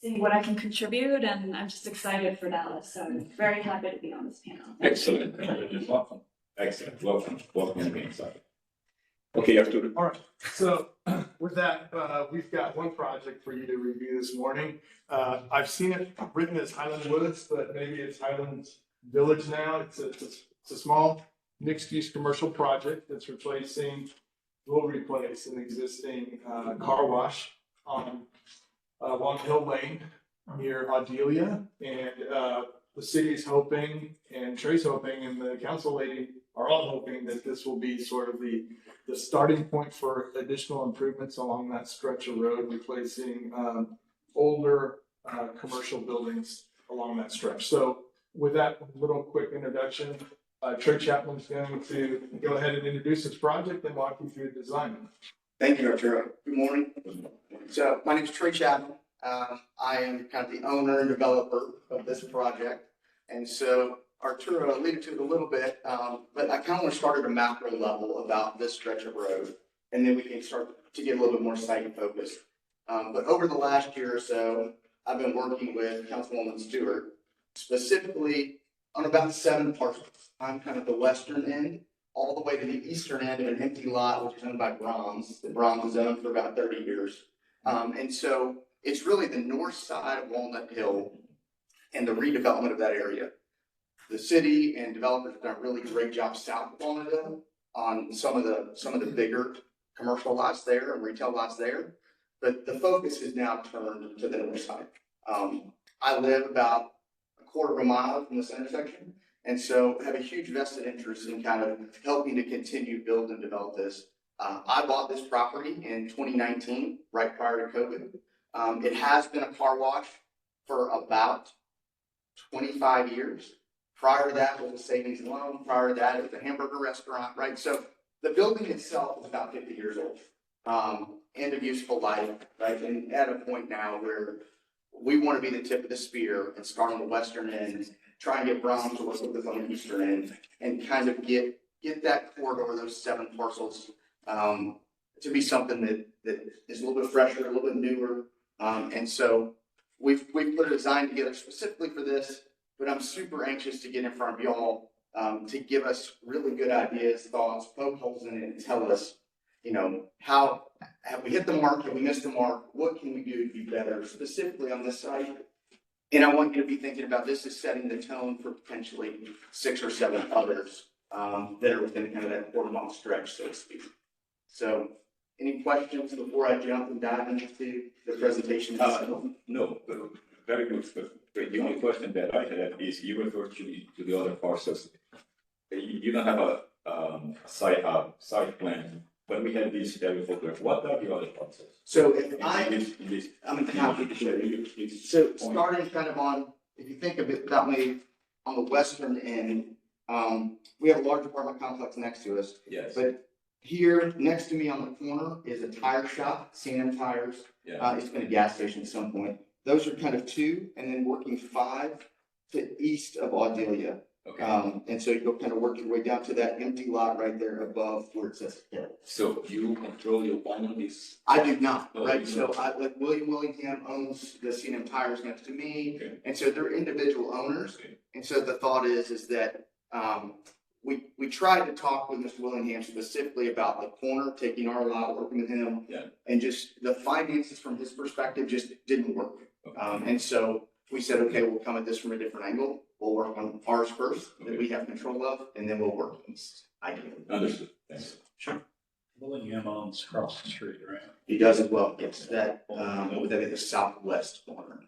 see what I can contribute, and I'm just excited for Dallas. So I'm very happy to be on this panel. Excellent. Welcome. Excellent. Welcome. Welcome again, sir. Okay, Arturo. All right, so with that, we've got one project for you to review this morning. I've seen it written as Highland Woods, but maybe it's Highland Village now. It's a small mixed-use commercial project that's will replace an existing car wash on Long Hill Lane near Audelia. And the city is hoping, and Trey's hoping, and the council lady are all hoping that this will be sort of the starting point for additional improvements along that stretch of road, replacing older commercial buildings along that stretch. So with that little quick introduction, Trey Chapman's going to go ahead and introduce this project and walk you through the design. Thank you, Arturo. Good morning. So my name is Trey Chapman. I am kind of the owner and developer of this project. And so Arturo alluded to it a little bit, but I kind of want to start at a macro level about this stretch of road, and then we can start to get a little bit more site focused. But over the last year or so, I've been working with Councilwoman Stewart, specifically on about 7 parcels. I'm kind of the western end, all the way to the eastern end of an empty lot, which is owned by Brahms. The Brahms is owned for about 30 years. And so it's really the north side of Walnut Hill and the redevelopment of that area. The city and developers have done a really great job south of Walnut Hill on some of the bigger commercial lots there and retail lots there. But the focus is now turned to the north side. I live about a quarter of a mile from this intersection, and so have a huge vested interest in kind of helping to continue build and develop this. I bought this property in 2019, right prior to COVID. It has been a car wash for about 25 years. Prior to that was a savings and loan. Prior to that, it was a hamburger restaurant, right? So the building itself is about 50 years old, end of useful life, right? And at a point now where we want to be the tip of the spear and start on the western end, try and get Brahms to work with us on the eastern end, and kind of get that corridor, those 7 parcels, to be something that is a little bit fresher, a little bit newer. And so we've put a design together specifically for this. But I'm super anxious to get in front of y'all to give us really good ideas, thoughts, poke holes in it, and tell us, how have we hit the mark? Have we missed the mark? What can we do to be better, specifically on this site? And I want you to be thinking about this as setting the tone for potentially 6 or 7 others that are within kind of that quarter-mile stretch, so to speak. So, any questions before I jump and dive into the presentation? No, very good. But the only question that I have is you refer to the other parcels. You don't have a site plan, but we have this very photograph. What are the other parcels? So if I'm happy to show you. So starting kind of on, if you think of it that way, on the western end, we have a large apartment complex next to us. Yes. But here next to me on the corner is a tire shop, C&M Tires. Yeah. It's been a gas station at some point. Those are kind of 2, and then working 5 to east of Audelia. Okay. And so you'll kind of work your way down to that empty lot right there above where it says Hill. So you control your own this? I do not, Oh, right? you So don't. like William Willingham owns the C&M Tires next to me. Okay. And so they're individual owners. Okay. And so the thought is that we tried to talk with Mr. Willingham specifically about the corner, taking our lot, working with him. Yeah. And just the finances from his perspective just didn't work. Okay. And so we said, okay, we'll come at this from a different angle. We'll work on ours first that we have control of, and then we'll work on this idea. Understood. Thanks. Sure. Willingham owns across the street, right? He does as well. It's that, with the southwest corner.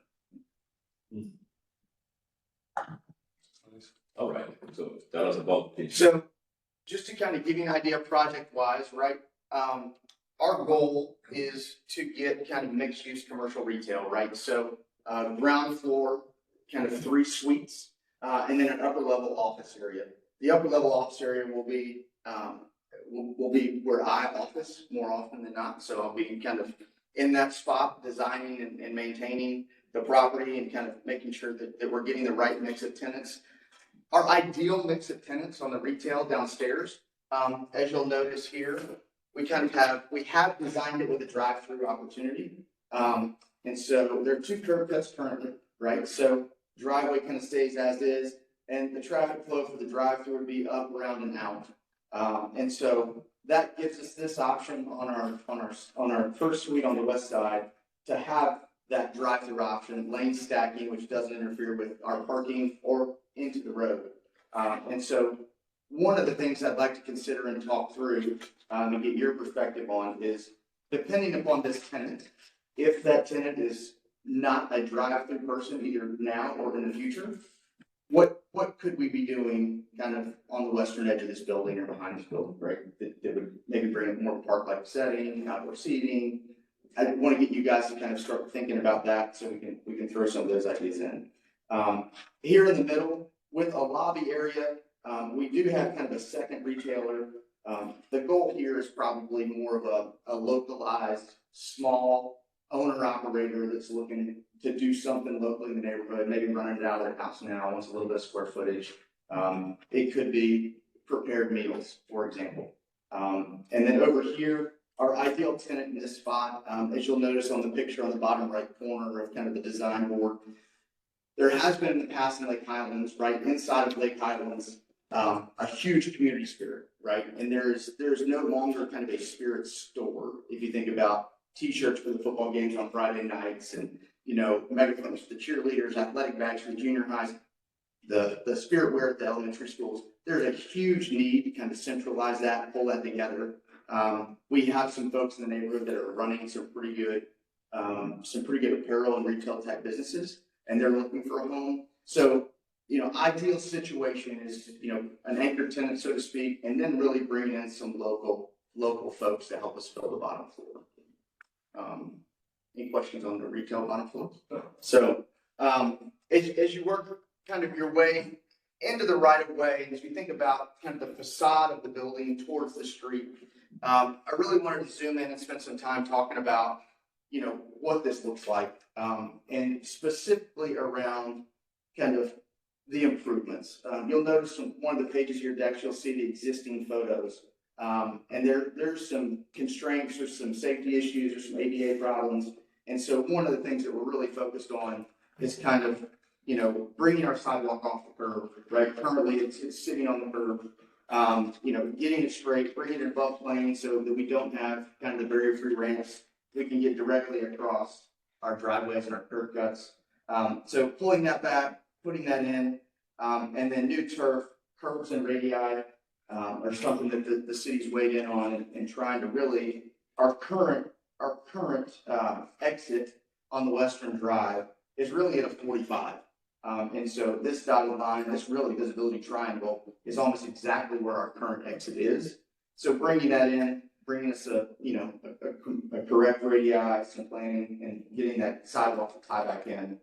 All right. So tell us about this. So just to kind of give you an idea project wise, right? Our goal is to get kind of mixed use commercial retail, right? So ground floor, kind of 3 suites, and then an upper level office area. The upper level office area will be where I office more often than not. So I'll be kind of in that spot, designing and maintaining the property and kind of making sure that we're getting the right mix of tenants. Our ideal mix of tenants on the retail downstairs, as you'll notice here, we have designed it with a drive-through opportunity. And so there are two curb cuts currently, right? So driveway kind of stays as is, and the traffic flow for the drive-through would be up, around, and out. And so that gives us this option on our first suite on the west side to have that drive-through option, lane stacking, which doesn't interfere with our parking or into the road. And so one of the things I'd like to consider and talk through, and get your perspective on is, depending upon this tenant, if that tenant is not a drive-through person either now or in the future, what could we be doing kind of on the western edge of this building or behind this building, right? That would maybe bring a more park-like setting, outdoor seating. I want to get you guys to kind of start thinking about that so we can throw some of those ideas in. Here in the middle with a lobby area, we do have kind of a second retailer. The goal here is probably more of a localized, small owner operator that's looking to do something locally in the neighborhood, maybe running it out of their house now, wants a little bit of square footage. It could be prepared meals, for example. And then over here, our ideal tenant in this spot, as you'll notice on the picture on the bottom right corner of kind of the design board, there has been in the past in Lake Highlands, right inside of Lake Highlands, a huge community spirit, right? And there's no longer kind of a spirit store. If you think about T-shirts for the football games on Friday nights, and megaphones for the cheerleaders, athletic bags for the junior highs, the spirit wear at the elementary schools. There's a huge need to kind of centralize that, pull that together. We have some folks in the neighborhood that are running some pretty good apparel and retail type businesses, and they're looking for a home. So, ideal situation is, an anchor tenant, so to speak, and then really bring in some local folks to help us fill the bottom floor. Any questions on the retail bottom floor? So, as you work kind of your way into the right of way, as you think about kind of the facade of the building towards the street, I really wanted to zoom in and spend some time talking about, what this looks like, and specifically around kind of the improvements. You'll notice on one of the pages of your decks, you'll see the existing photos. And there's some constraints, there's some safety issues, there's some ADA problems. And so one of the things that we're really focused on is kind of, bringing our sidewalk off the curb, right? Currently it's sitting on the curb, getting it straight, bringing it above plane so that we don't have kind of the barrier-free ramps. We can get directly across our driveways and our curb cuts. So pulling that back, putting that in, and then new turf, curbs and radii, are something that the city's weighed in on and trying to really, our current exit on the Western Drive is really at a 45. And so this dotted line, this really visibility triangle is almost exactly where our current exit is. So bringing that in, bringing us a correct radii, some planning, and getting that sidewalk to tie back in.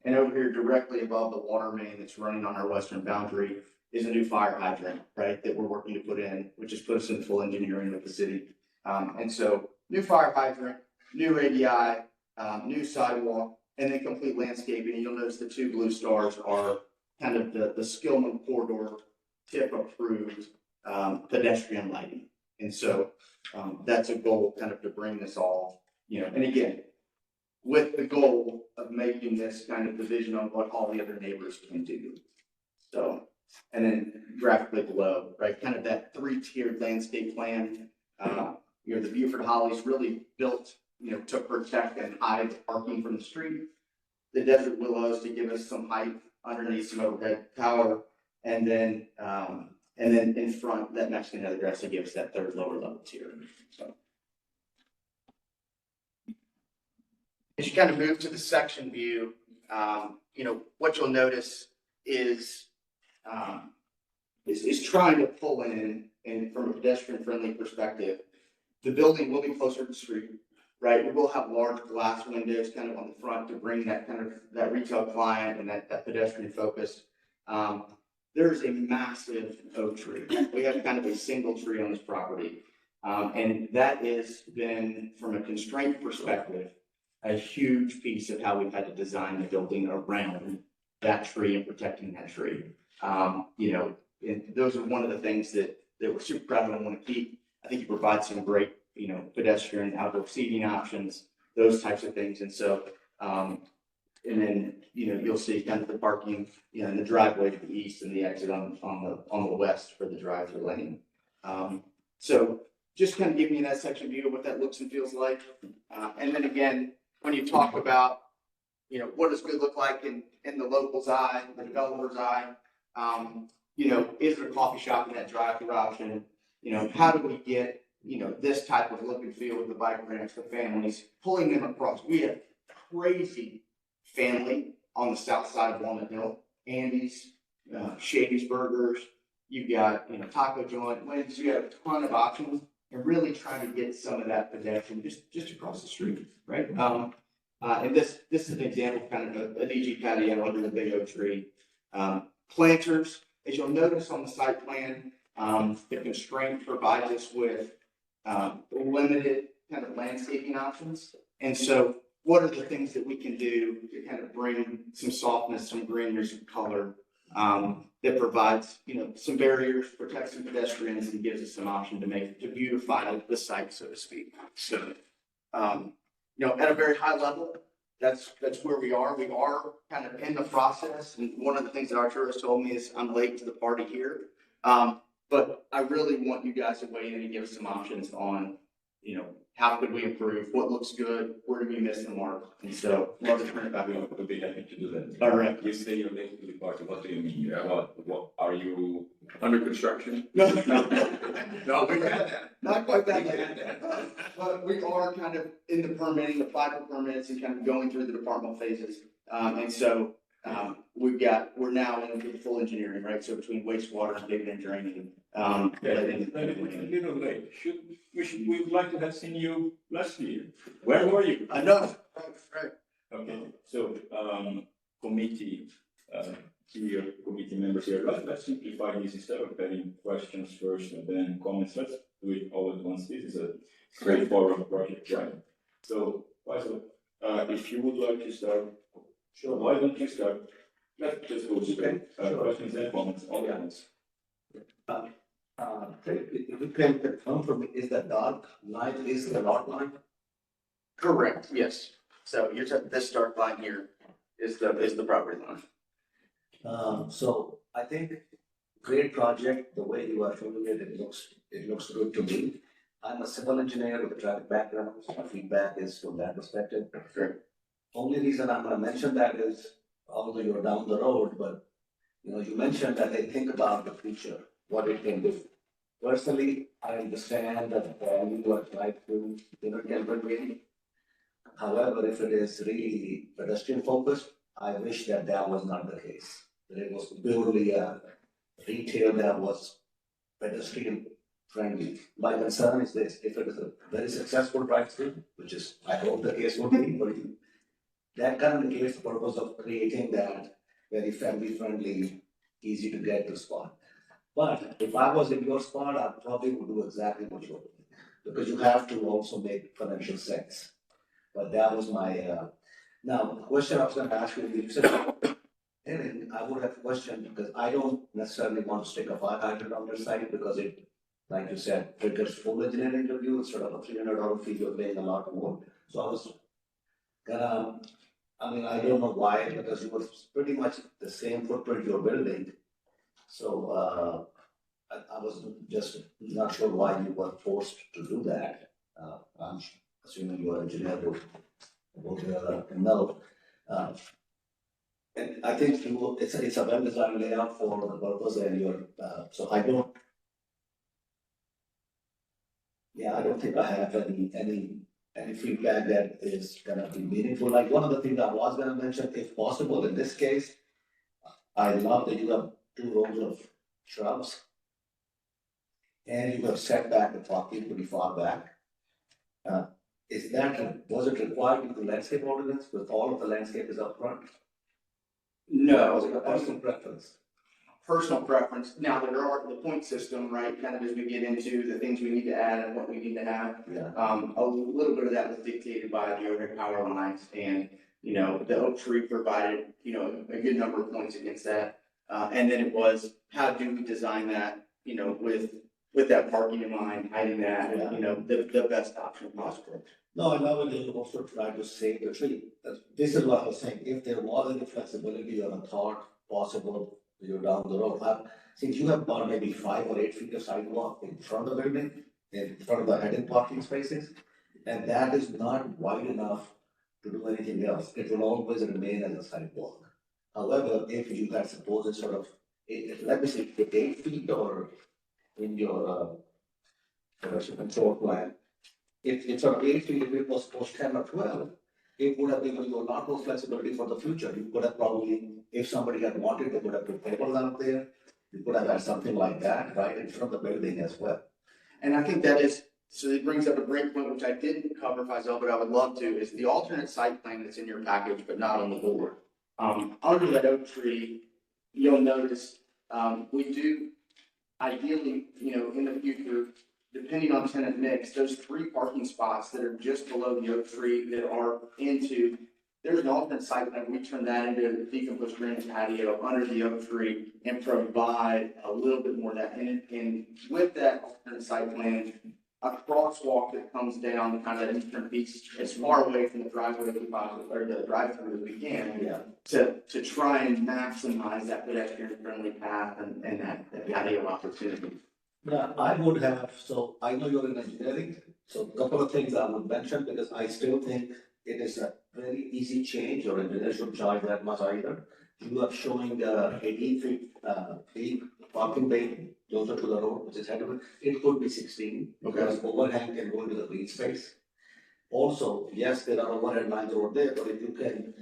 And over here directly above the water main that's running on our western boundary is a new fire hydrant, right, that we're working to put in, which has put us in full engineering with the city. And so new fire hydrant, new radii, new sidewalk, and then complete landscaping. And you'll notice the two blue stars are kind of the Skillman corridor tip approved pedestrian lighting. And so that's a goal kind of to bring this all, and again, with the goal of making this kind of the vision on what all the other neighbors can do. So, and then graphically below, right, kind of that 3-tiered landscape plan. The Buford Hollies really built, to protect and hide parking from the street. The Desert Willows to give us some height underneath some overhead tower, and then in front that Mexican heather grass to give us that third lower level tier. So, as you kind of move to the section view, what you'll notice is trying to pull in, and from a pedestrian-friendly perspective, the building will be closer to the street, right? We will have large glass windows kind of on the front to bring that kind of that retail client and that pedestrian focus. There's a massive oak tree. We have kind of a single tree on this property, and that has been, from a constraint perspective, a huge piece of how we've had to design the building around that tree and protecting that tree. And those are one of the things that we're super proud of and want to keep. I think you provide some great, pedestrian outdoor seating options, those types of things. And so And then, you'll see kind of the parking, in the driveway to the east and the exit on the west for the drive-through lane. So just kind of giving you that section view of what that looks and feels like. And then again, when you talk about, what does good look like in the local's eye, the developer's eye? Is there a coffee shop in that drive-through option? How do we get, this type of look and feel with the bike ramps, the families, pulling them across? We have crazy family on the south side of Walnut Hill, Andy's, Shady's Burgers, you've got, Taco Joint, Wendy's, you have a ton of options, and really trying to get some of that pedestrian just across the street, right? And this is an example, kind of a DG patio under the big oak tree. Planters, as you'll notice on the site plan, the constraint provides us with limited kind of landscaping options. And so what are the things that we can do to kind of bring some softness, some greenery, some color, that provides, some barriers, protects some pedestrians, and gives us some option to beautify the site, so to speak. So, at a very high level, that's where we are. We are kind of in the process. And one of the things that Arturo has told me is I'm late to the party here. But I really want you guys to weigh in and give us some options on, how could we improve? What looks good? Where do we miss the mark? And so, love to turn it back over. We'll be happy to do that. All right. You say you're late to the party, what do you mean? What, are you under construction? No, No, we had that. not quite that We late. had that. But we are kind of in the permitting, apply for permits and kind of going through the departmental phases. And so, we're now into the full engineering, right? So between wastewater, digging and draining. Yeah, it's a little late. We would like to have seen you last year. Where were you? I know, right. Okay, so, committee, committee members here, let's simplify this instead of having questions first and then comments. Let's do it all at once. This is a straightforward project, right? So, Faisal, if you would like to start, sure, why don't you start? Let's just go straight, questions and comments, all at once. If you can confirm for me, is the dark line is the lot line? Correct, yes. So this dark line here is the property line. So I think great project, the way you are showing it, it looks good to me. I'm a civil engineer with a traffic background, so my feedback is from that perspective. Great. Only reason I'm gonna mention that is, although you're down the road, but you mentioned that they think about the future, what it can do. Personally, I understand that the value of right to Kelvin really. However, if it is really pedestrian focused, I wish that was not the case. That it was purely a retail that was pedestrian friendly. My concern is this: if it is a very successful drive-through, which is I hope the case would be, but that kind of negates the purpose of creating that very family friendly, easy to get to spot. But if I was in your spot, I probably would do exactly what you're doing, because you have to also make financial sense. But that was my, now, the question I was gonna ask you said, and I would have questioned, because I don't necessarily want to stick a fire hydrant on your site, because it, like you said, triggers full engineering review instead of a $300 fee, you're paying a lot more. So I was gonna, I don't know why, because it was pretty much the same footprint you're building. So, I was just not sure why you were forced to do that. I'm assuming you are an engineer would know. And I think it's a well-designed layout for the purpose and so I don't think I have any feedback that is gonna be meaningful. Like one of the things I was gonna mention, if possible, in this case, I love that you have 2 rows of shrubs. And you have set back the property pretty far back. Was it required in the landscape ordinance with all of the landscape is up front? No, Was it a personal preference? personal preference. Now, there are the point system, right, kind of as we get into the things we need to add and what we need to have. Yeah. A little bit of that was dictated by the overhead power lines and, the oak tree provided, a good number of points against that. And then it was, how do we design that, with with that parking in mind, hiding that, you know, the best option possible. No, I love it, you also try to save the tree. This is what I was saying, if there was any flexibility or a thought possible, you're down the road, since you have about maybe 5 or 8 feet of sidewalk in front of the building, in front of the heading parking spaces, and that is not wide enough to do anything else, it will always remain as a sidewalk. However, if you had supposed it sort of, let me say, 8 feet or in your, version control plan, if it's sort of 8 feet, if it was supposed 10 or 12, it would have given you a lot more flexibility for the future. You could have probably, if somebody had wanted, they could have put tables out there. You could have had something like that right in front of the building as well. And I think that is, so it brings up a great point, which I didn't cover, Faisal, but I would love to, is the alternate site plan that's in your package, but not on the board. Under that oak tree, you'll notice, we do ideally, you know, in the future, depending on tenant mix, those 3 parking spots that are just below the oak tree that are into, there's an alternate site plan, we turn that into a decomposed granite patio under the oak tree and provide a little bit more of that. And with that alternate site plan, a crosswalk that comes down kind of that eastern piece as far away from the driveway as we possibly, or the drive-through as we can. Yeah. To try and maximize that pedestrian friendly path and that patio opportunity. Yeah, I would have, so I know you're in engineering, so a couple of things I would mention, because I still think it is a very easy change, your engineer shouldn't charge that much either. You are showing 18 feet deep parking bay closer to the road, which is headable, it could be 16, because overhang can go into the green space. Also, yes, there are overhead lines over there, but if you can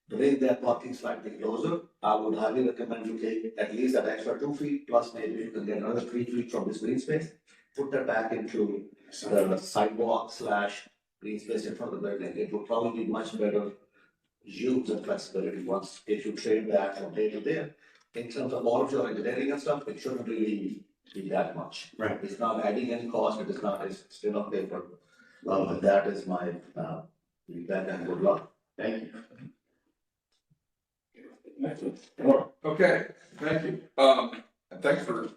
bring that parking slightly closer, I would highly recommend you take at least that extra 2 feet, plus maybe you can get another 3 feet from this green space. Put that back into the sidewalk / green space in front of the building. It will probably be much better use and flexibility once, if you trade that from there to there. In terms of all of your engineering and stuff, it shouldn't really be that much. Right. It's not adding any cost, it is not, it's still on paper. That is my feedback, and good luck. Thank you. Okay, thank you. And thanks for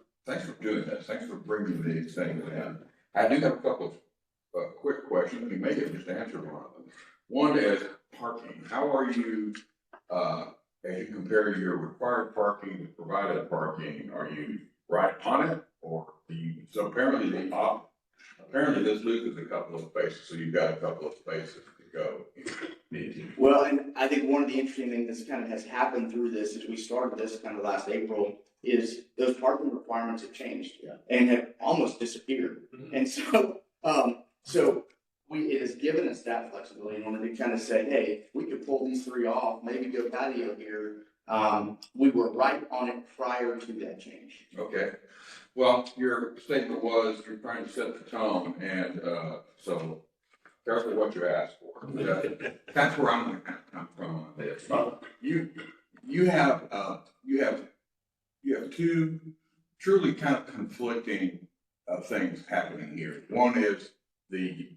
doing this. Thanks for bringing these things in. I do have a couple of quick questions. You may have just answered one of them. One is parking. How are you, as you compare your required parking to provided parking, are you right on it? Or do you, so apparently this loses a couple of spaces, so you've got a couple of spaces to go. Well, and I think one of the interesting things that kind of has happened through this, as we started this kind of last April, is those parking requirements have changed and have almost disappeared. And so, it has given us that flexibility in order to kind of say, hey, we could pull these 3 off, maybe go patio here. We were right on it prior to that change. Okay. Well, your statement was you're trying to set the tone, and so careful what you ask for. That's where I'm going to come from on this. You have 2 truly kind of conflicting things happening here. One is the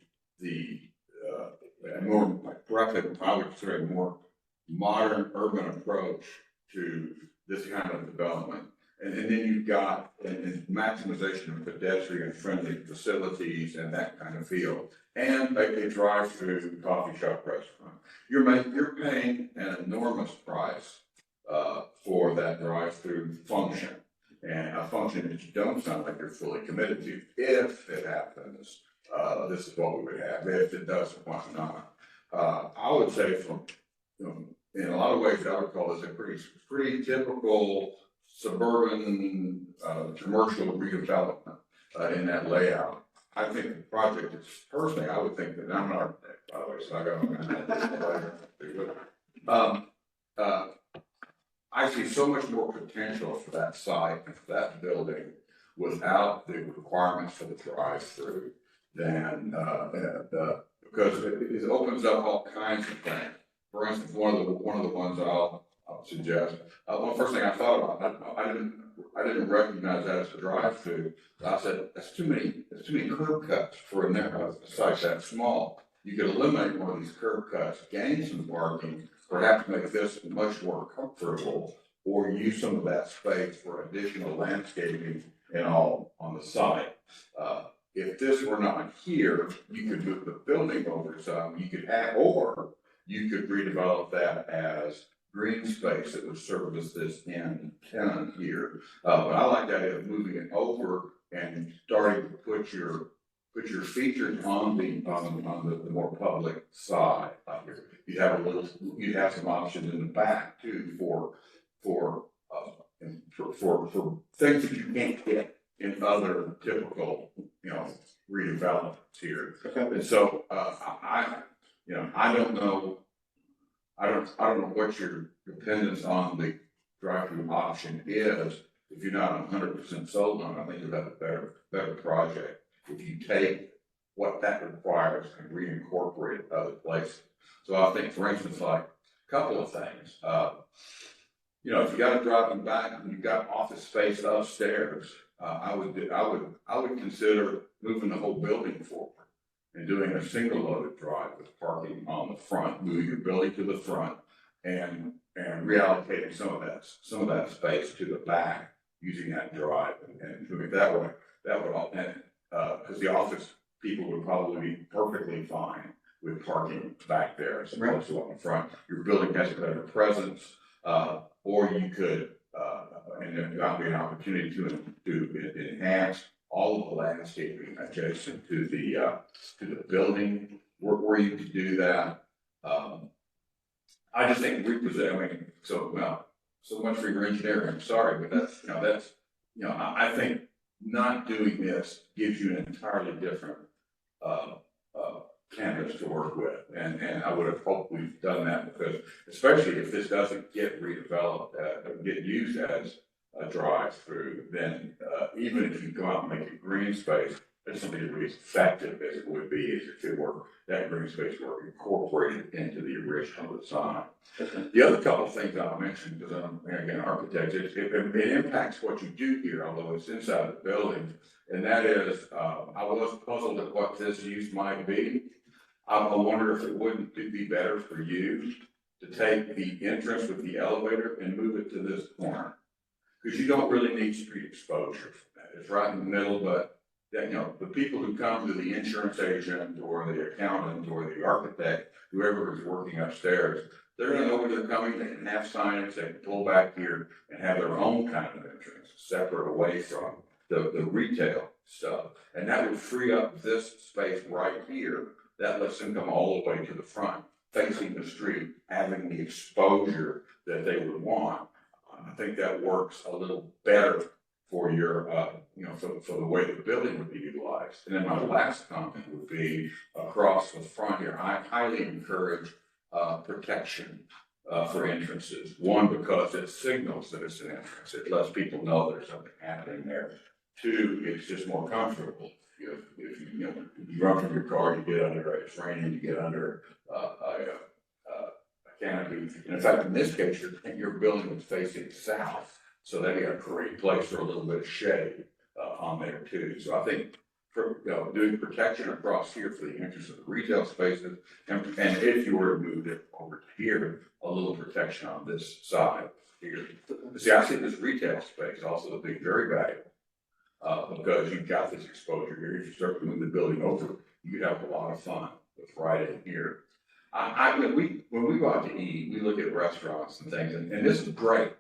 more, I would consider a more modern urban approach to this kind of development. And then you've got a maximization of pedestrian friendly facilities and that kind of feel. And a drive-through coffee shop restaurant. You're paying an enormous price for that drive-through function. And a function that you don't sound like you're fully committed to. If it happens, this is what we would have. If it doesn't, why not? I would say in a lot of ways, I would call this a pretty typical suburban commercial redevelopment in that layout. I think the project is, personally, I would think that, I'm an architect, by the way, so I got I see so much more potential for that site and for that building without the requirements for the drive-through than because it opens up all kinds of things. For instance, one of the ones I'll suggest. Well, first thing I thought about, I didn't recognize that as a drive-through. I said that's too many curb cuts for a site that small. You could eliminate one of these curb cuts, gain some parking, perhaps make this much more comfortable, or use some of that space for additional landscaping and all on the site. If this were not here, you could move the building over some, you could have, or you could redevelop that as green space that would service this end tenant here. But I like the idea of moving it over and starting to put your features on the more public side. Like you'd have some options in the back too for things that you can't get in other typical, redevelopments here. And so, I don't know what your dependence on the drive-through option is. If you're not 100% sold on it, I think you'll have a better project if you take what that requires and reincorporate it other places. So I think, for instance, like a couple of things. If you got a driving back and you've got office space upstairs, I would consider moving the whole building forward and doing a single loaded drive with parking on the front, moving your building to the front and reallocating some of that space to the back using that drive and doing it that way. That would all, because the office people would probably be perfectly fine with parking back there as opposed to on the front. Your building has a better presence, or you could, and there might be an opportunity to enhance all of the landscaping adjacent to the building where you could do that. I just think so much for your engineering. I'm sorry, but I think not doing this gives you an entirely different canvas to work with, and I would have hoped we've done that, because especially if this doesn't get redeveloped, get used as a drive-through, then even if you go out and make a green space, it's something that would be as effective as it would be if it were that green space were incorporated into the original design. The other couple of things I'll mention, because I'm again architect, it impacts what you do here, although it's inside the building, and that is I was puzzled at what this use might be. I wonder if it wouldn't be better for you to take the entrance with the elevator and move it to this corner, because you don't really need street exposure for that. It's right in the middle, but the people who come to the insurance agent or the accountant or the architect, whoever is working upstairs, they're going to know where they're coming. They can have signage, they can pull back here and have their own kind of entrance, separate away from the retail stuff. And that would free up this space right here. That lets them come all the way to the front, facing the street, having the exposure that they would want. I think that works a little better for your, for the way the building would be utilized. And then my last comment would be across the front here. I highly encourage protection for entrances. One, because it signals that it's an entrance. It lets people know there's something happening there. Two, it's just more comfortable. If you run from your car, you get under, it's raining, you get under a canopy. And in fact, in this case, your building is facing south, so that'd be a great place for a little bit of shade on there too. So I think for doing protection across here for the entrance of the retail spaces, and if you were to move it over to here, a little protection on this side here. See, I see this retail space also to be very valuable. Because you've got this exposure here. If you start to move the building over, you could have a lot of fun with right in here. When we go out to eat, we look at restaurants and things, and this is great,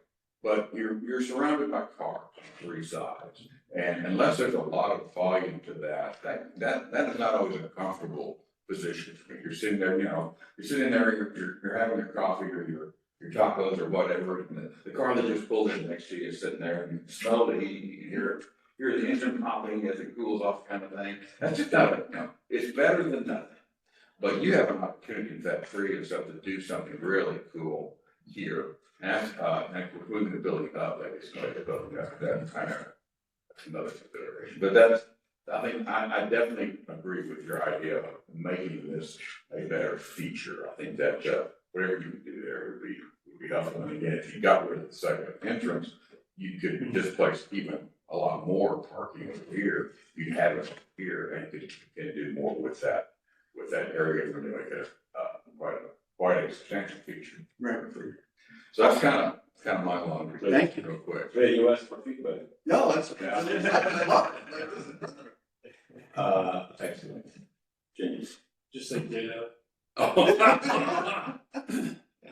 but you're surrounded by cars on three sides, and unless there's a lot of volume to that is not always a comfortable position for me. You're sitting there, you're having your coffee or your tacos or whatever, and the car that just pulled in next to you is sitting there, and you smell the heat, you can hear the engine popping as it cools off, kind of thing. That's just not, it's better than nothing. But you have an opportunity with that freedom stuff to do something really cool here. And we're moving the building up, like it's going to building up. That's another consideration. But I definitely agree with your idea of making this a better feature. I think that whatever you can do there would be helpful. And again, if you got rid of the second entrance, you could displace even a lot more parking over here. You'd have it here and could do more with that area to make it quite a substantial feature. Right. So that's kind of my long. Thank you. Real quick. Hey, you asked for feedback. No, that's, I love it. Excellent. James? Just say ditto. Oh.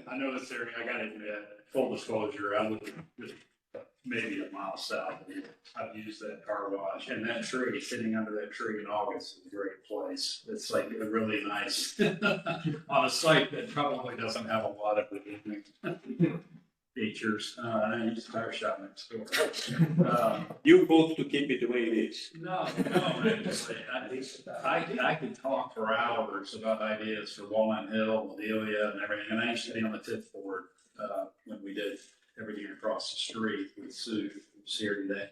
I know this area, I gotta admit, full disclosure, I live just maybe a mile south of here. I've used that car wash, and that tree, sitting under that tree in August is a great place. It's like a really nice, on a site that probably doesn't have a lot of redeeming features. And I use a tire shop next door. You vote to keep it the way it is. No, I could talk for hours about ideas for Walnut Hill, Adelia, and everything, and I used to be on the TIF board, when we did everything across the street with Sue, who's here today.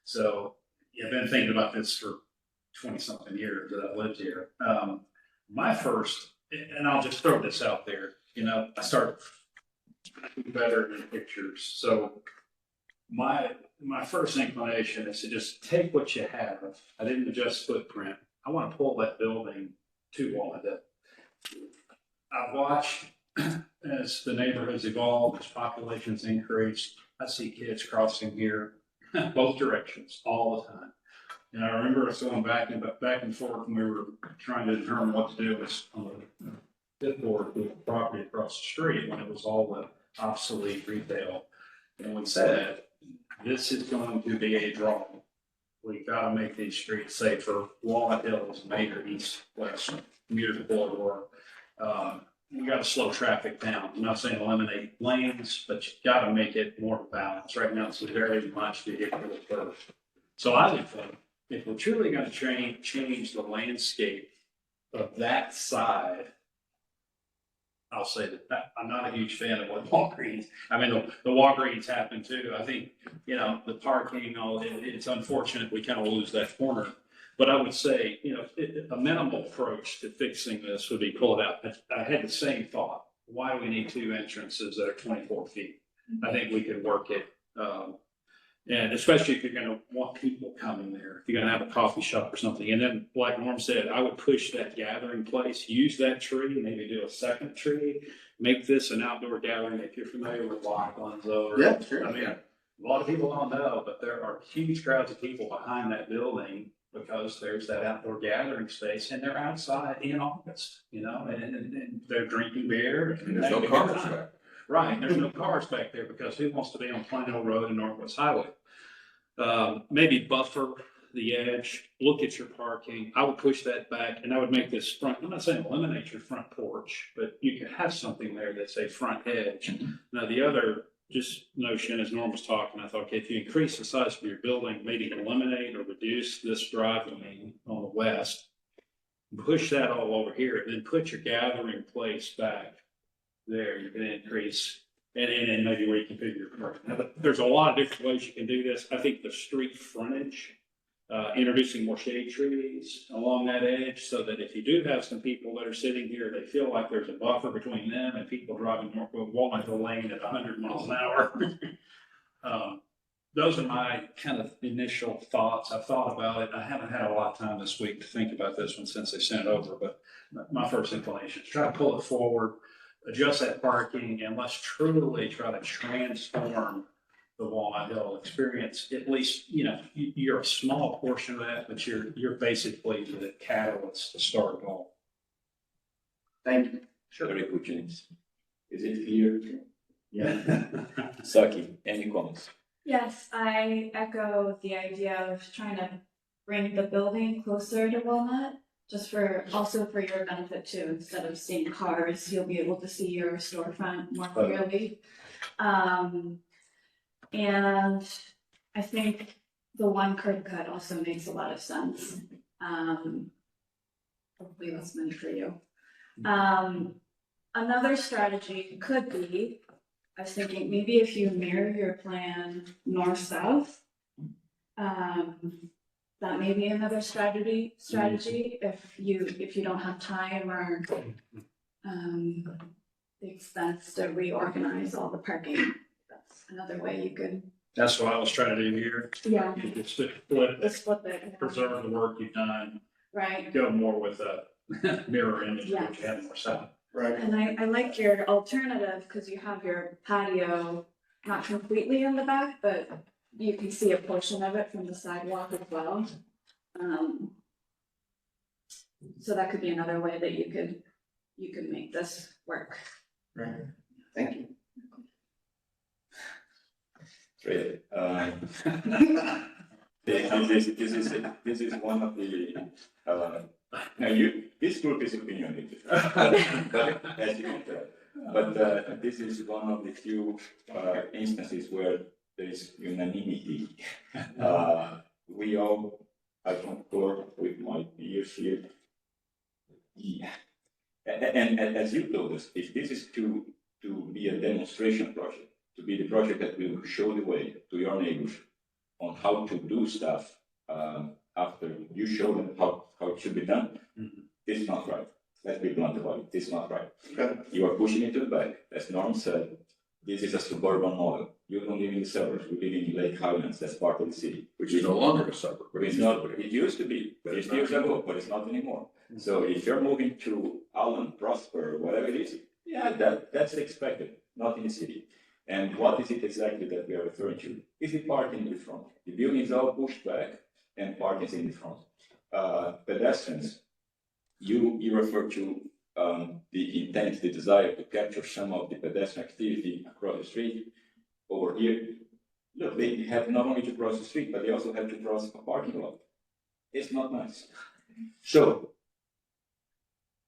So, yeah, I've been thinking about this for 20-something years that I've lived here. My first, and I'll just throw this out there, I started better in pictures, so my first inclination is to just take what you have. I didn't adjust footprint. I want to pull that building to Walnut Hill. I've watched as the neighborhood's evolved, as populations increased. I see kids crossing here both directions all the time. And I remember us going back and forth when we were trying to determine what to do with on the fifth board with the property across the street when it was all the obsolete retail. And we said, this is going to be a draw. We've got to make these streets safer. Walnut Hill is a major east-west commuter corridor. We got to slow traffic down. I'm not saying eliminate lanes, but you got to make it more balanced. Right now, it's very much vehicular first. So I would think if we're truly going to change the landscape of that side, I'll say that I'm not a huge fan of what Walgreens. I mean, the Walgreens happen too. I think, the parking, it's unfortunate we kind of lose that corner. But I would say, a minimal approach to fixing this would be pull it out. I had the same thought. Why do we need two entrances that are 24 feet? I think we could work it. And especially if you're going to want people coming there, if you're going to have a coffee shop or something. And then, like Norm said, I would push that gathering place, use that tree, maybe do a second tree, make this an outdoor gathering. If you're familiar with Lachlan's over. Yeah, sure. I mean, a lot of people don't know, but there are huge crowds of people behind that building because there's that outdoor gathering space and they're outside in August, and they're drinking beer. And There's no having a good cars time. back. Right, there's no cars back there because who wants to be on Plano Road and Northwest Highway? Maybe buffer the edge, look at your parking. I would push that back and I would make this front, I'm not saying eliminate your front porch, but you could have something there that's a front edge. Now, the other just notion, as Norm was talking, I thought, okay, if you increase the size of your building, maybe eliminate or reduce this drive lane on the west, push that all over here, and then put your gathering place back there. You can increase and maybe reconfigure your parking. Now, there's a lot of different ways you can do this. I think the street frontage, introducing more shade trees along that edge so that if you do have some people that are sitting here, they feel like there's a buffer between them and people driving north of Walnut Hill Lane at 100 miles an hour. Those are my kind of initial thoughts. I've thought about it. I haven't had a lot of time this week to think about this one since they sent it over, but my first inclination is try to pull it forward, adjust that parking, and let's truly try to transform the Walnut Hill experience. At least, you're a small portion of that, but you're basically the catalyst to start it all. Thank you. Very good, James. Is it clear? Yeah. Saki, any comments? Yes, I echo the idea of trying to bring the building closer to Walnut, also for your benefit too. Instead of seeing cars, you'll be able to see your storefront more clearly. And I think the one curb cut also makes a lot of sense. Hopefully that's meant for you. Another strategy could be, I was thinking maybe if you mirror your plan north-south, that may be another strategy if you don't have time or the expense to reorganize all the parking. That's another way you could. That's what I was trying to do here. Yeah. You could split, preserve the work you've done, Right. go more with a mirror image, Yes. which you have more south. Right. And I like your alternative because you have your patio not completely in the back, but you can see a portion of it from the sidewalk as well. So that could be another way that you could make this work. Thank you. Great. This is one of the, now this group is opinionated. But as you can tell, but this is one of the few instances where there is unanimity. We all, I concur with my peers here. Yeah. And as you told us, if this is to be a demonstration project, to be the project that will show the way to your neighbors on how to do stuff after you show them how it should be done, this is not right. Let's be blunt about it. This is not right. You are pushing it to the back. As Norm said, this is a suburban model. You don't live in the suburbs. We live in Lake Highlands. That's part of the city. Which is no longer a suburb. It's not. It used to be 50 years ago, but it's not anymore. So if you're moving to Allen, Prosper, whatever it is, yeah, that's expected. Not in the city. And what is it exactly that we are referring to? Is it parking in the front? The building is all pushed back and parking is in the front. Pedestrians, you refer to the intent, the desire to capture some of the pedestrian activity across the street. Over here, look, they have not only to cross the street, but they also have to cross a parking lot. It's not nice. So,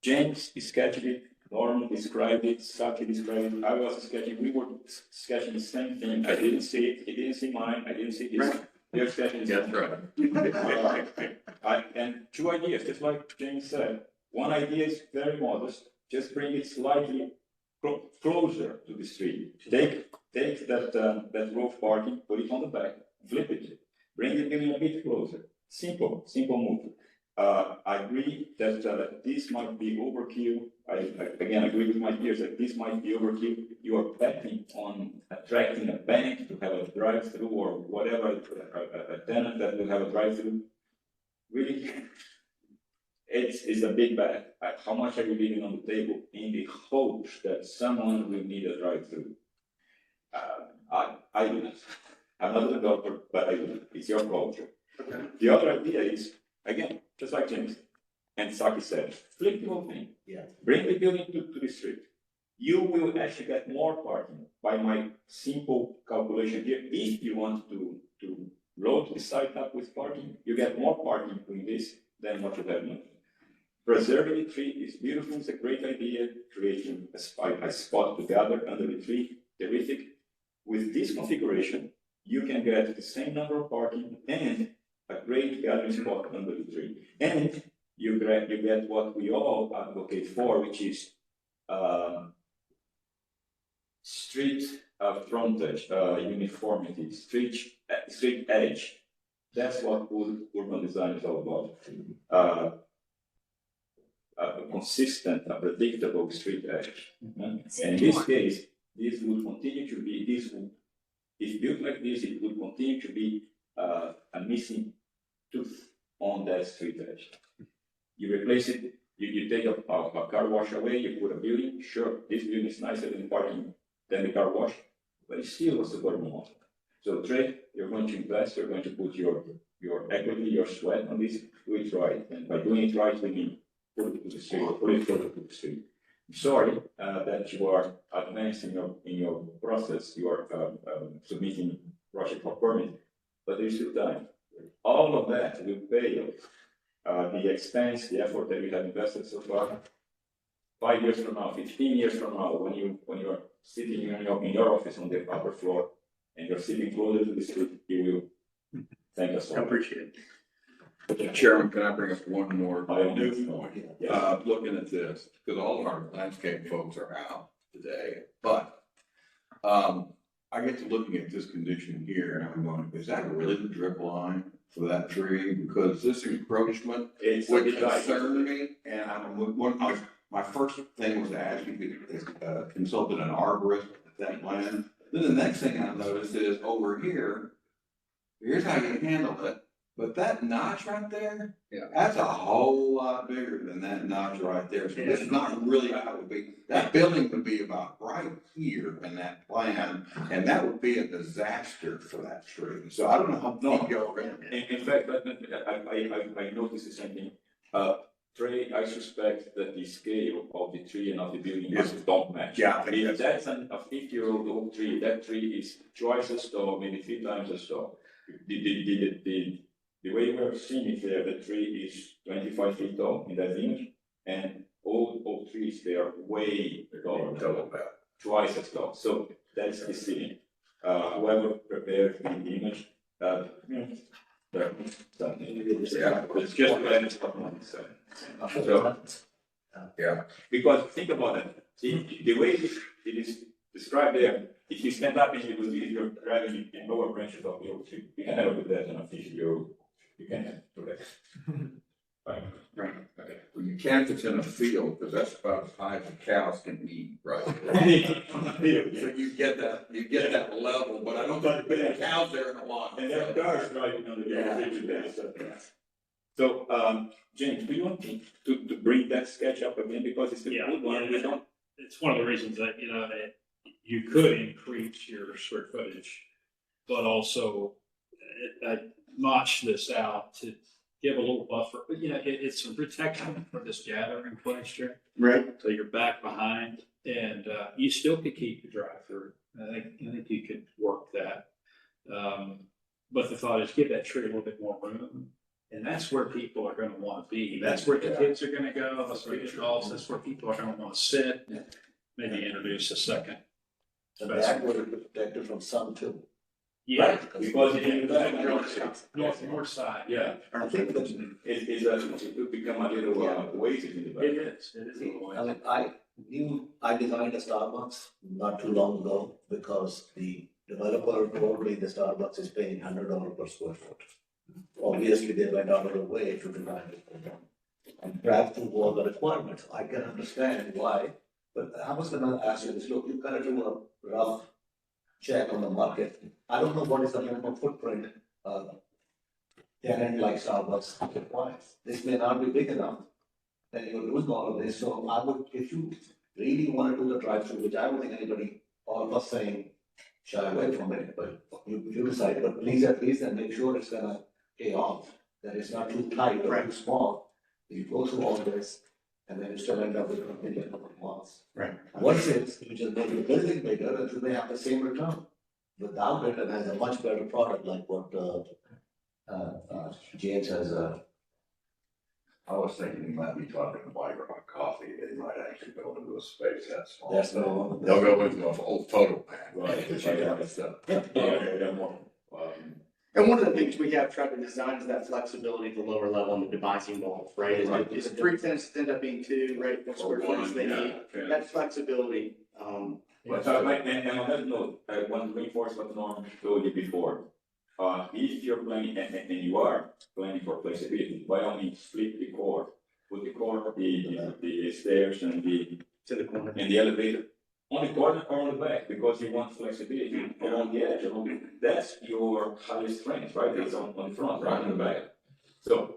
James sketched it, Norm described it, Saki described it, I was sketching, we were sketching the same thing. I didn't see it, he didn't see mine, I didn't see this. They're sketching the same thing. And two ideas, just like James said. One idea is very modest, just bring it slightly closer to the street. Take that row of parking, put it on the back, flip it, bring the building a bit closer. Simple move. I agree that this might be overkill. I again agree with my peers that this might be overkill. You are betting on attracting a bank to have a drive-through or whatever, a tenant that will have a drive-through. Really, it's a big bet. How much are you leaving on the table in the hopes that someone will need a drive-through? I do not. I'm not a developer, but I do. It's your culture. The other idea is, again, just like James and Saki said, flip the whole thing. Yeah. Bring the building to the street. You will actually get more parking by my simple calculation here. If you want to load the site up with parking, you get more parking doing this than what you have now. Preserving the tree is beautiful. It's a great idea. Creating a spot to gather under the tree, terrific. With this configuration, you can get the same number of parking and a great gathering spot under the tree. And you get what we all advocate for, which is street frontage, uniformity, street edge. That's what urban design is all about. A consistent, a predictable street edge. And in this case, this would continue to be, if built like this, it would continue to be a missing tooth on that street edge. You replace it, you take a car wash away, you put a building, sure, this building is nicer than parking than the car wash, but it's still a suburban model. So Trey, you're going to invest, you're going to put your equity, your sweat on this, do it right. And by doing it right, we mean put it to the street, put it closer to the street. I'm sorry that you are advanced in your process, you are submitting project for permit, but there's still time. All of that will pay off. The expense, the effort that you have invested so far, 5 years from now, 15 years from now, when you are sitting in your office on the upper floor and you're sitting closer to the street, you will thank us all. I appreciate it. Chairman, can I bring up one more I don't new know. point? Yes. Looking at this, because all of our landscape folks are out today, but I get to looking at this condition here and I'm going, is that really the drip line for that tree? Because this encroachment It's would a bit like- concern me, and my first thing was to ask you if consulted an arborist at that plan. Then the next thing I noticed is over here, here's how you handle it, but that notch right there, that's a whole lot bigger than that notch right there. So this is not really how it would be. That building would be about right here in that plan, and that would be a disaster for that tree. So I don't know how deep you're in. In fact, I noticed the same thing. Trey, I suspect that the scale of the tree and of the building Yes. don't match. Yeah, I think If that's a 50-year-old oak tree, that tree is twice as tall, maybe 3 times as tall. The way we're seeing it there, the tree is 25 feet tall in that image, and all oak trees, they are way taller, Double that. twice as tall. So that's the ceiling. Whoever prepared the image, it's just so, Yeah. because think about it, the way it is described there, if you stand up and you're driving in lower branches of the oak tree, you can never do that on a 50-year-old. You can't do that. Right. Right. Okay. Well, you can't if it's in a field, because that's about as high as the cows can eat, right? So you get that level, but I don't think you put the cows there in a lot. And there are cars driving on the oak tree. So, James, do you want to bring that sketch up again, because it's a Yeah. good one, we don't. It's one of the reasons that, you know, that you could increase your square footage, but also notch this out to give a little buffer, but you know, it's some protection for this gathering question. Right. So you're back behind and, you still could keep the drive-through. I think you could work that. But the thought is give that tree a little bit more room. And that's where people are gonna wanna be. That's where the kids are gonna go, that's where the adults, that's where people are gonna wanna sit. Maybe introduce a second. And that would be protected from sun too. Yeah. Because it is that North side. Yeah, I think that, it could become a little oasis in the back. It is a little I way. mean, I designed a Starbucks not too long ago because the developer told me the Starbucks is paying $100 per square foot. Obviously, they went out of the way to design it for them. And drive-through was a requirement. I can understand why, but I was gonna ask you this, look, you gotta do a rough check on the market. I don't know what is the minimum footprint, tenant like Starbucks requires. This may not be big enough. Then you're doing all of this, so I would, if you really wanna do the drive-through, which I don't think anybody, all of us saying, shy away from it, but you decide, but please at least and make sure it's gonna pay off, that it's not too tight or too small. You go through all this, and then you still end up with a million once. Right. Once it's, you just make the building bigger, and you may have the same return. Without it, and has a much better product like what, James has, I was thinking you might be talking to Mike about coffee, it might actually go into a space that small. that's no. They'll go into an old photo pack. Yeah, more. And one of the things we have tried to design is that flexibility at the lower level and the devising walls, right? Is it 3 tenants end up being 2, right? What square footage they need, that flexibility, But, and on that note, I want to reinforce what Norm told you before. If you're planning, and you are planning for flexibility, by all means, split the core. Put the core, the stairs and to the corner. and the elevator on the corner or on the back, because you want flexibility along the edge, that's your highest strength, right? It's on the front, right on the back. So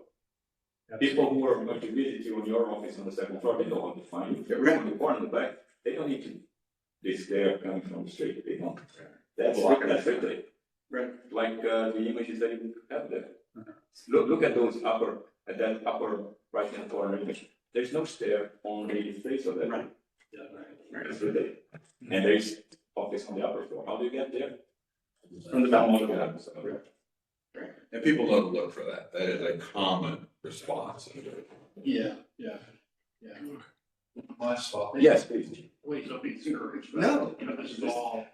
people who are going to visit you in your office on the second floor, they don't want to find you. If you're on the corner on the back, they don't need to, this stair coming from the street, they don't. That's it. Right. Like, the images that you have there. Look at those at that upper right-hand corner image. There's no stair on the face of that. Right. Yeah, That's really, and there's office on the upper floor. How do you get there? From the down. And people don't look for that, that is a common response. Yeah. Last thought. Yes, please. Please don't be discouraged. No. You know, this is all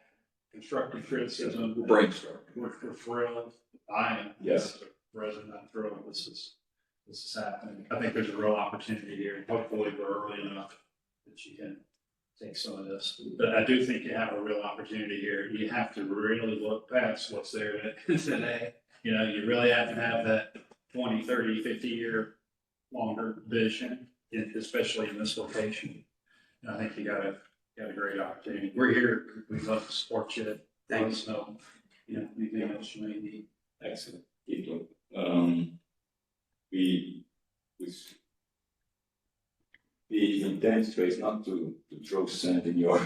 constructive criticism. Brainstorm. We're thrilled. I am. Yes. As a resident, I'm thrilled this is happening. I think there's a real opportunity here. Hopefully we're early enough that you can take some of this. But I do think you have a real opportunity here. You have to really look past what's there today. You know, you really have to have that 20, 30, 50-year longer vision, especially in this location. And I think you got a great opportunity. We're here. We'd love to support you. Let us know, you know, anything else you may need. Excellent. The intent is not to throw sand in your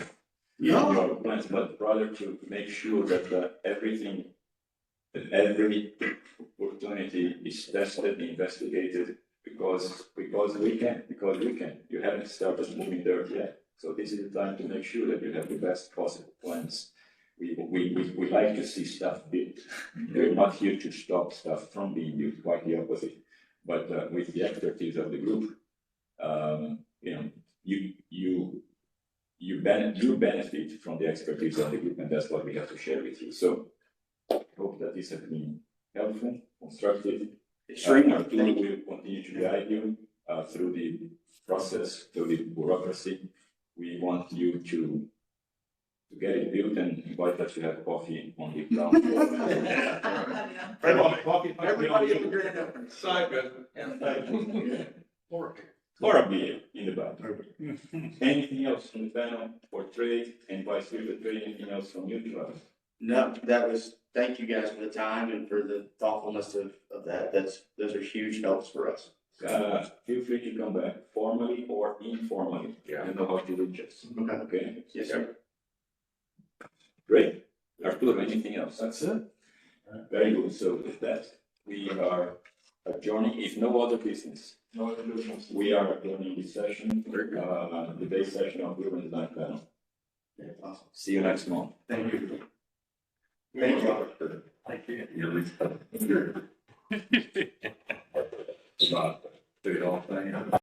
plans, but rather to make sure that every opportunity is tested, investigated, because we can. You haven't started moving dirt yet. So this is the time to make sure that you have the best possible plans. We like to see stuff built. We're not here to stop stuff from being built, quite the opposite. But with the expertise of the group, you know, you benefit from the expertise of the group, and that's what we have to share with you. So I hope that this has been helpful, constructive. Extremely. Our team will continue to guide you through the process, through the bureaucracy. We want you to get it built and invite us to have coffee on the ground floor. Everybody in the grand opening. Side business. Or a beer in the back. Anything else from the panel or Trey and Vice Chair Trey, anything else from you, Travis? No, thank you guys for the time and for the thoughtfulness of that. Those are huge helps for us. Feel free to come back formally or informally. Yeah. You know how to reach us. Okay. Okay? Yes, sir. Great. Arturo, anything else? That's it. Very good. So with that, we are adjourning, if no other business. No other business. We are adjourning this session, the day session of Urban Design Panel. Awesome. See you next month. Thank you. Thank you. You're